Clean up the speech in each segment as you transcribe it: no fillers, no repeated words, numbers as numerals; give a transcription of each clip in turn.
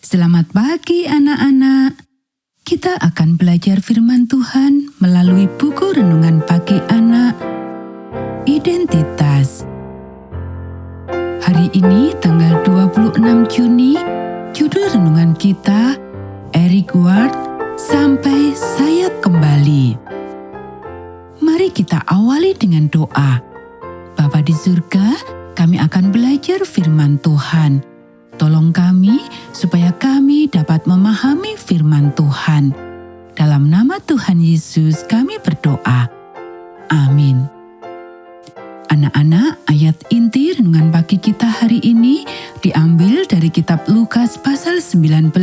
Selamat pagi anak-anak. Kita akan belajar firman Tuhan melalui buku renungan pagi anak, Identitas. Hari ini tanggal 26 Juni, judul renungan kita, Eric Ward, Sampai Saya Kembali. Mari kita awali dengan doa. Bapa di surga, kami akan belajar firman Tuhan. Tolong kami supaya kami dapat memahami firman Tuhan. Dalam nama Tuhan Yesus kami berdoa. Amin. Anak-anak, ayat inti renungan pagi kita hari ini diambil dari kitab Lukas pasal 19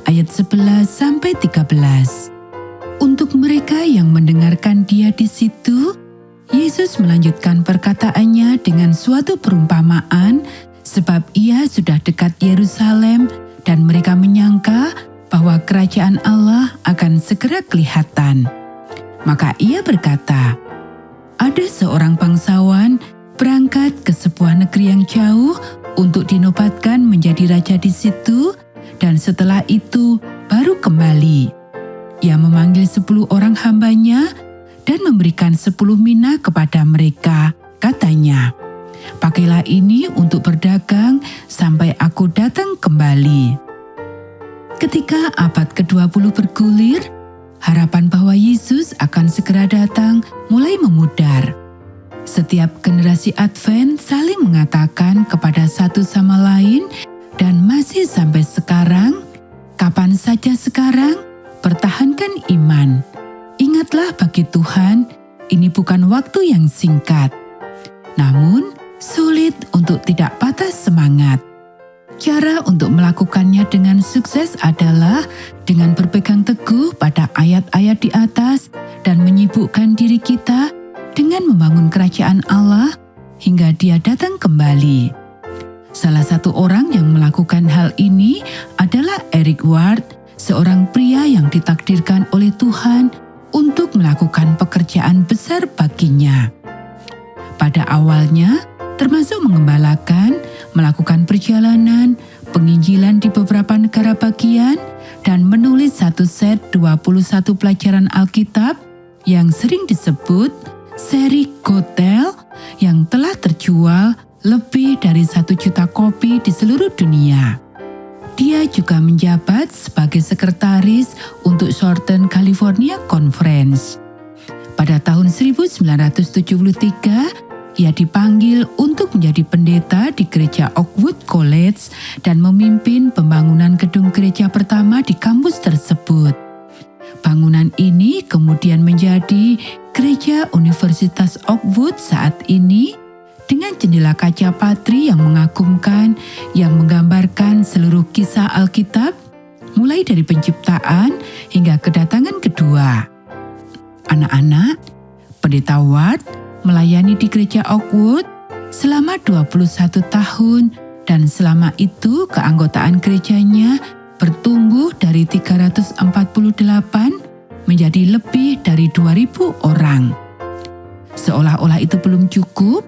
ayat 11 sampai 13. Untuk mereka yang mendengarkan dia di situ, Yesus melanjutkan perkataannya dengan suatu perumpamaan, sebab ia sudah dekat Yerusalem dan mereka menyangka bahwa kerajaan Allah akan segera kelihatan. Maka ia berkata, ada seorang bangsawan berangkat ke sebuah negeri yang jauh untuk dinobatkan menjadi raja di situ, dan setelah itu baru kembali. Ia memanggil 10 orang hambanya dan memberikan 10 mina kepada mereka. Katanya, pakailah ini untuk berdagang sampai aku datang kembali. Ketika abad ke-20 bergulir, harapan bahwa Yesus akan segera datang mulai memudar. Setiap generasi Advent saling mengatakan kepada satu sama lain, dan masih sampai sekarang, kapan saja sekarang, pertahankan iman. Ingatlah bagi Tuhan, ini bukan waktu yang singkat. Namun, sulit untuk tidak patah semangat. Cara untuk melakukannya dengan sukses adalah dengan berpegang teguh pada ayat-ayat di atas dan menyibukkan diri kita dengan membangun kerajaan Allah hingga Dia datang kembali. Salah satu orang yang melakukan hal ini adalah Eric Ward, seorang pria yang ditakdirkan oleh Tuhan untuk melakukan pekerjaan besar baginya. Pada awalnya, termasuk mengembalakan, melakukan perjalanan, penginjilan di beberapa negara bagian, dan menulis satu set 21 pelajaran Alkitab yang sering disebut seri Gotel yang telah terjual lebih dari 1 juta kopi di seluruh dunia. Dia juga menjabat sebagai sekretaris untuk Southern California Conference. Pada tahun 1973, ia dipanggil untuk menjadi pendeta di gereja Oakwood College dan memimpin pembangunan gedung gereja pertama di kampus tersebut. Bangunan ini kemudian menjadi gereja Universitas Oakwood saat ini dengan jendela kaca patri yang mengagumkan yang menggambarkan seluruh kisah Alkitab mulai dari penciptaan hingga kedatangan kedua. Anak-anak, Pendeta Ward melayani di gereja Oakwood selama 21 tahun dan selama itu keanggotaan gerejanya bertumbuh dari 348 menjadi lebih dari 2.000 orang. Seolah-olah itu belum cukup,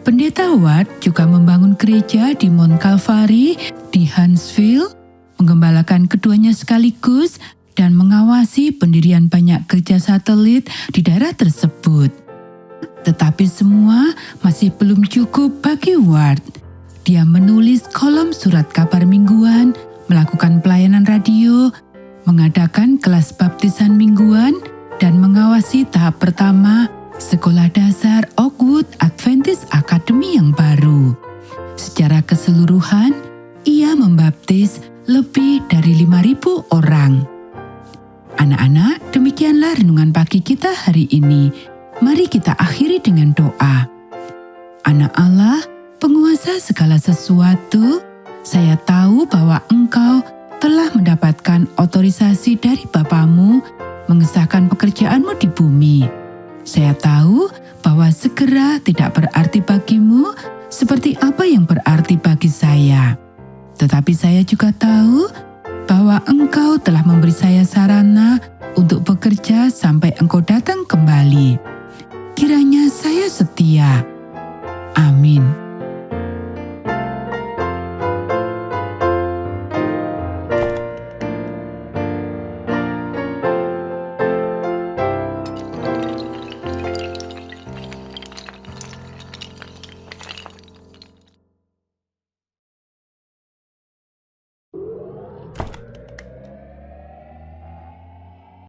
Pendeta Ward juga membangun gereja di Mount Calvary di Huntsville, menggembalakan keduanya sekaligus dan mengawasi pendirian banyak gereja satelit di daerah tersebut. Tetapi semua masih belum cukup bagi Ward. Dia menulis kolom surat kabar mingguan, melakukan pelayanan radio, mengadakan kelas baptisan mingguan, dan mengawasi tahap pertama Sekolah Dasar Oakwood Adventist Academy yang baru. Secara keseluruhan, ia membaptis lebih dari 5.000 orang. Anak-anak, demikianlah renungan pagi kita hari ini. Mari kita akhiri dengan doa. Anak Allah, penguasa segala sesuatu, saya tahu bahwa Engkau telah mendapatkan otorisasi dari Bapamu mengesahkan pekerjaan-Mu di bumi. Saya tahu bahwa segera tidak berarti bagimu seperti apa yang berarti bagi saya. Tetapi saya juga tahu bahwa Engkau telah memberi saya sarana untuk bekerja sampai Engkau datang kembali. Kiranya saya setia. Amin.